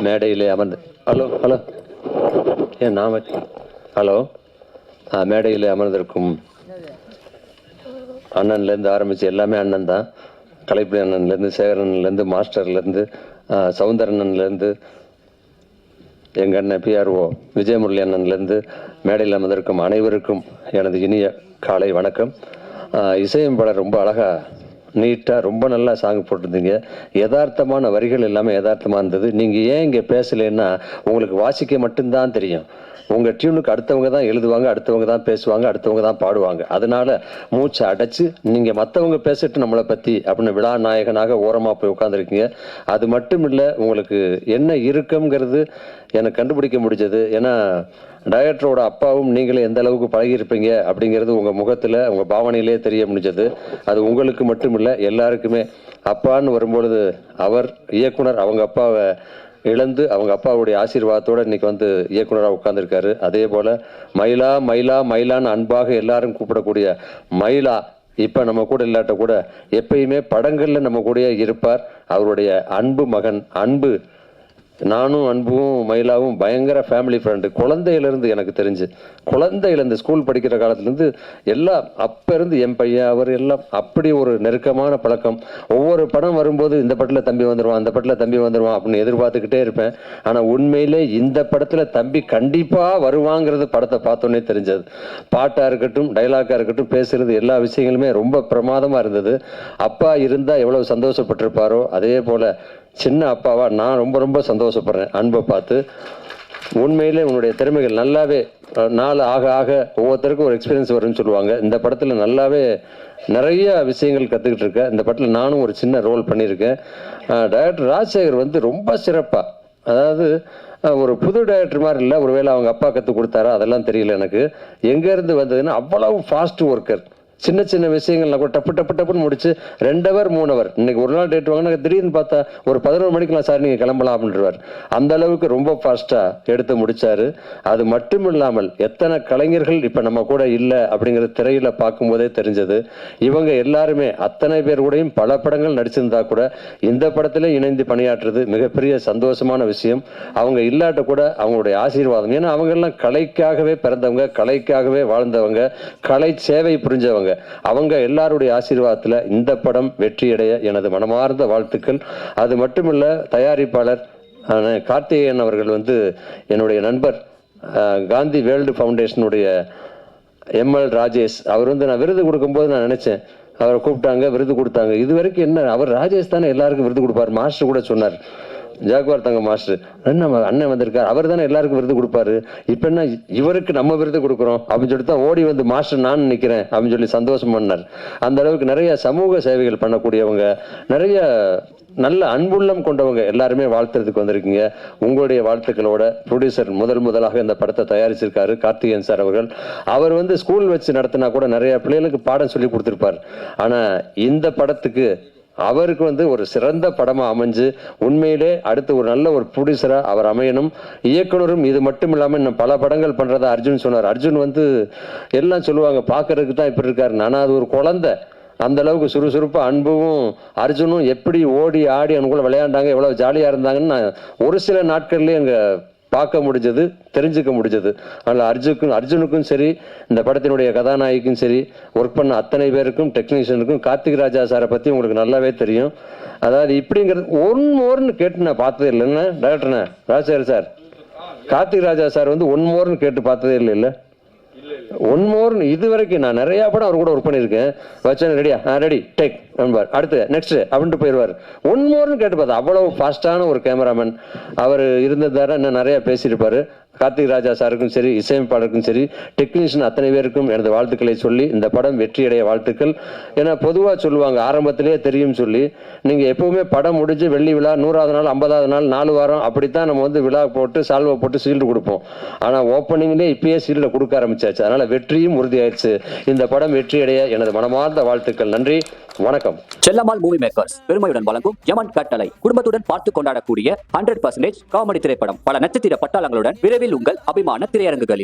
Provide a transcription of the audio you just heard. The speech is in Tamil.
மேடையிலே அமர்ந்து ஹலோ ஹலோ ஏன் நாம ஹலோ மேடையில் அமர்ந்திருக்கும் அண்ணன்லேருந்து ஆரம்பித்து எல்லாமே அண்ணன் தான். கலைப்புலி அண்ணன்லேருந்து, சேகரன்லேருந்து, மாஸ்டர்லேருந்து, சவுந்தரண்ணன்லேருந்து, எங்கள் அண்ணன் பிஆர்ஓ விஜயமுரளி அண்ணன்லேருந்து மேடையில் அமர்ந்திருக்கும் அனைவருக்கும் எனது இனிய காலை வணக்கம். இசையமைப்பாளர் ரொம்ப அழகாக நீட்டாக ரொம்ப நல்லா சாங் போட்டிருந்தீங்க. யதார்த்தமான வரிகள் எல்லாமே யதார்த்தமாக இருந்தது. நீங்கள் ஏன் இங்கே பேசலைன்னா உங்களுக்கு வாசிக்க மட்டும்தான் தெரியும். உங்கள் டியூனுக்கு அடுத்தவங்க தான் எழுதுவாங்க, அடுத்தவங்க தான் பேசுவாங்க, அடுத்தவங்க தான் பாடுவாங்க. அதனால மூச்சை அடைச்சி நீங்கள் மற்றவங்க பேசிட்டு நம்மளை பற்றி அப்படின்னு விழா நாயகனாக ஓரமாக போய் உட்காந்துருக்கீங்க. அது மட்டும் இல்லை, உங்களுக்கு என்ன இருக்குங்கிறது எனக்கு கண்டுபிடிக்க முடிஞ்சது. ஏன்னா டைரக்டரோட அப்பாவும் நீங்களே எந்த அளவுக்கு பழகியிருப்பீங்க அப்படிங்கிறது உங்கள் முகத்தில் உங்கள் பாவனையிலே தெரிய முடிஞ்சது. அது உங்களுக்கு மட்டும் இல்லை, எல்லாருக்குமே. அப்பான்னு வரும்பொழுது அவர் இயக்குனர் அவங்க அப்பாவை இழந்து அவங்க அப்பாவுடைய ஆசீர்வாதத்தோடு இன்னைக்கு வந்து இயக்குனராக உட்கார்ந்துருக்காரு. அதே போல் மயிலா மயிலா மயிலான்னு அன்பாக எல்லாரும் கூப்பிடக்கூடிய மயிலா இப்போ நம்ம கூட இல்லாட்ட கூட எப்பயுமே படங்களில் நம்ம கூட இருப்பார். அவருடைய அன்பு மகன் அன்பு. நானும் அன்பும் மயிலாவும் பயங்கர ஃபேமிலி ஃப்ரெண்டு. குழந்தையிலேருந்து எனக்கு தெரிஞ்சு குழந்தையிலேருந்து ஸ்கூல் படிக்கிற காலத்துலேருந்து எல்லாம் அப்போ இருந்து என் பையன் அவர் எல்லாம் அப்படி ஒரு நெருக்கமான பழக்கம். ஒவ்வொரு படம் வரும்போது இந்த படத்தில் தம்பி வந்துடுவான், அந்த படத்தில் தம்பி வந்துடுவான் அப்படின்னு எதிர்பார்த்துக்கிட்டே இருப்பேன். ஆனால் உண்மையிலே இந்த படத்தில் தம்பி கண்டிப்பாக வருவாங்கிறது படத்தை பார்த்தோன்னே தெரிஞ்சது. பாட்டாக இருக்கட்டும், டைலாக்காக இருக்கட்டும், பேசுகிறது எல்லா விஷயங்களுமே ரொம்ப பிரமாதமாக இருந்தது. அப்பா இருந்தால் எவ்வளவு சந்தோஷப்பட்டிருப்பாரோ அதே போல் சின்ன அப்பாவா நான் ரொம்ப ரொம்ப சந்தோஷப்படுறேன் அன்பை பார்த்து. உண்மையிலே உன்னுடைய திறமைகள் நல்லாவே நாள் ஆக ஆக ஒவ்வொருத்தருக்கும் ஒரு எக்ஸ்பீரியன்ஸ் வரும்னு சொல்லுவாங்க. இந்த படத்தில் நல்லாவே நிறைய விஷயங்கள் கற்றுக்கிட்டு இருக்கேன். இந்த படத்தில் நானும் ஒரு சின்ன ரோல் பண்ணியிருக்கேன். டைரக்டர் ராஜசேகர் வந்து ரொம்ப சிறப்பாக, அதாவது ஒரு புது டைரக்டர் மாதிரி இல்லை, ஒருவேளை அவங்க அப்பா கற்றுக் கொடுத்தாரா அதெல்லாம் தெரியல எனக்கு. எங்கேருந்து வந்ததுன்னா அவ்வளவு ஃபாஸ்ட் ஒர்க்கர். சின்ன சின்ன விஷயங்கள்லாம் கூட டப்பு டப்பு டப்புன்னு முடிச்சு 2 hour 3 hour. இன்னைக்கு ஒரு நாள் டேட் வாங்கினா திடீர்னு பார்த்தா ஒரு 11 மணிக்கெலாம் சார் நீங்கள் கிளம்பலாம் அப்படின்றவார். அந்த அளவுக்கு ரொம்ப ஃபாஸ்ட்டாக எடுத்து முடித்தார். அது மட்டும் இல்லாமல் எத்தனை கலைஞர்கள் இப்போ நம்ம கூட இல்லை அப்படிங்கிறது திரையில் பார்க்கும்போதே தெரிஞ்சது. இவங்க எல்லாருமே அத்தனை பேர் கூடயும் பல படங்கள் நடிச்சிருந்தா கூட இந்த படத்திலே இணைந்து பணியாற்றுறது மிகப்பெரிய சந்தோஷமான விஷயம். அவங்க இல்லாட்ட கூட அவங்களுடைய ஆசீர்வாதம். ஏன்னா அவங்கெல்லாம் கலைக்காகவே பிறந்தவங்க, கலைக்காகவே வாழ்ந்தவங்க, கலை சேவை புரிஞ்சவங்க. அவங்க எல்லாருடைய ஆசீர்வாதத்தில் இந்த படம் வெற்றியடைய எனது மனமார்ந்த வாழ்த்துக்கள். அது மட்டுமில்ல, தயாரிப்பாளர் கார்த்திகேயன் அவர்கள் வந்து என்னுடைய நண்பர், காந்தி வேர்ல்டு ஃபவுண்டேஷனுடைய எம்எல் ராஜேஷ். அவர் வந்து நான் விருது கொடுக்கும்போது நான் நினைச்சேன், அவரை கூப்பிட்டாங்க, விருது கொடுத்தாங்க. இது வரைக்கும் என்ன அவர் ராஜேஷ் தானே எல்லாருக்கும் விருது கொடுப்பார். மாஸ்டர் கூட சொன்னார், ஜாகுவார் தங்க மாஸ்டர், நம்ம அண்ணன் வந்திருக்காரு, அவர் தானே எல்லாருக்கும் விருது கொடுப்பாரு, இப்போ என்ன இவருக்கு நம்ம விருது கொடுக்குறோம் அப்படின்னு சொல்லிட்டு தான் ஓடி வந்து மாஸ்டர் நான் நிற்கிறேன் அப்படின்னு சொல்லி சந்தோஷம் பண்ணார். அந்த அளவுக்கு நிறைய சமூக சேவைகள் பண்ணக்கூடியவங்க, நிறைய நல்ல அன்புள்ளம் கொண்டவங்க எல்லாருமே வாழ்த்துறதுக்கு வந்திருக்கீங்க. உங்களுடைய வாழ்த்துக்களோட ப்ரொடியூசர் முதலாக இந்த படத்தை தயாரிச்சிருக்காரு கார்த்திகேயன் சார் அவர்கள். அவர் வந்து ஸ்கூல் வச்சு நடத்தினா கூட நிறைய பிள்ளைகளுக்கு பாடம் சொல்லி கொடுத்துருப்பார். ஆனால் இந்த படத்துக்கு அவருக்கு வந்து ஒரு சிறந்த படமாக அமைஞ்சு உண்மையிலே அடுத்து ஒரு நல்ல ஒரு ப்ரொடியூசராக அவர் அமையணும். இயக்குனரும் இது மட்டும் இல்லாமல் இன்னும் பல படங்கள் பண்ணுறதா அர்ஜுன் சொன்னார். அர்ஜுன் வந்து எல்லாம் சொல்லுவாங்க பார்க்கறதுக்கு தான் இப்படி இருக்காரு, ஆனால் அது ஒரு குழந்தை. அந்த அளவுக்கு சுறுசுறுப்பாக அன்பும் அர்ஜுனும் எப்படி ஓடி ஆடி அனுகூல விளையாண்டாங்க, எவ்வளோ ஜாலியாக இருந்தாங்கன்னு நான் ஒரு சில நாட்கள்லேயே அங்கே பார்க்க முடிஞ்சது, தெரிஞ்சுக்க முடிஞ்சது. அதனால் அர்ஜுனுக்கும் சரி, இந்த படத்தினுடைய கதாநாயகிக்கும் சரி, ஒர்க் பண்ண அத்தனை பேருக்கும், டெக்னீஷியனுக்கும், கார்த்திக் ராஜா சாரை பற்றி உங்களுக்கு நல்லாவே தெரியும். அதாவது இப்படிங்கிறது ஒன்னு கேட்டு நான் பார்த்ததே இல்லைன்னா டைரக்டர்ண்ணே ராஜசேகர் சார், கார்த்திக் ராஜா சார் வந்து ஒன்னு கேட்டு பார்த்ததே இல்லை. ஒன் மோர் இது வரைக்கும் நான் நிறைய படம் அவர் கூட ஒர்க் பண்ணியிருக்கேன். வச்சேன் ரெடியா, ரெடி டேக் நண்பர், அடுத்து நெக்ஸ்ட் அப்படின்ட்டு போயிடுவார். ஒன் மோர்னு கேட்டு பார்த்தா அவ்வளவு ஃபாஸ்டான ஒரு கேமராமேன் அவர் இருந்ததார இன்னும் நிறைய பேசியிருப்பாரு. கார்த்திக் ராஜா சாருக்கும் சரி, இசையமைப்பாளருக்கும் சரி, டெக்னீஷியன் அத்தனை பேருக்கும் எனது வாழ்த்துக்களை சொல்லி இந்த படம் வெற்றியடைய வாழ்த்துக்கள். ஏன்னா பொதுவாக சொல்லுவாங்க ஆரம்பத்திலேயே தெரியும் சொல்லி, நீங்கள் எப்பவுமே படம் முடிஞ்சு வெள்ளி விழா 100வது நாள் 50வது நாள் 4 வாரம் அப்படித்தான் நம்ம வந்து விழா போட்டு சால்வை போட்டு சீல்டு கொடுப்போம். ஆனால் ஓப்பனிங்லேயே இப்பயே சீல்டை கொடுக்க ஆரம்பிச்சாச்சு. அதனால் வெற்றியும் உறுதியாயிடுச்சு. இந்த படம் வெற்றியடைய எனது மனமார்ந்த வாழ்த்துக்கள். நன்றி, வணக்கம். செல்லம்மாள் மூவி மேக்கர்ஸ் பெருமையுடன் வழங்கும் யமன் கட்டளை குடும்பத்துடன் பார்த்து கொண்டாடக்கூடிய 100% காமெடி திரைப்படம். பல நட்சத்திர பட்டாளங்களுடன் விரைவில் உங்கள் அபிமான திரையரங்குகளில்.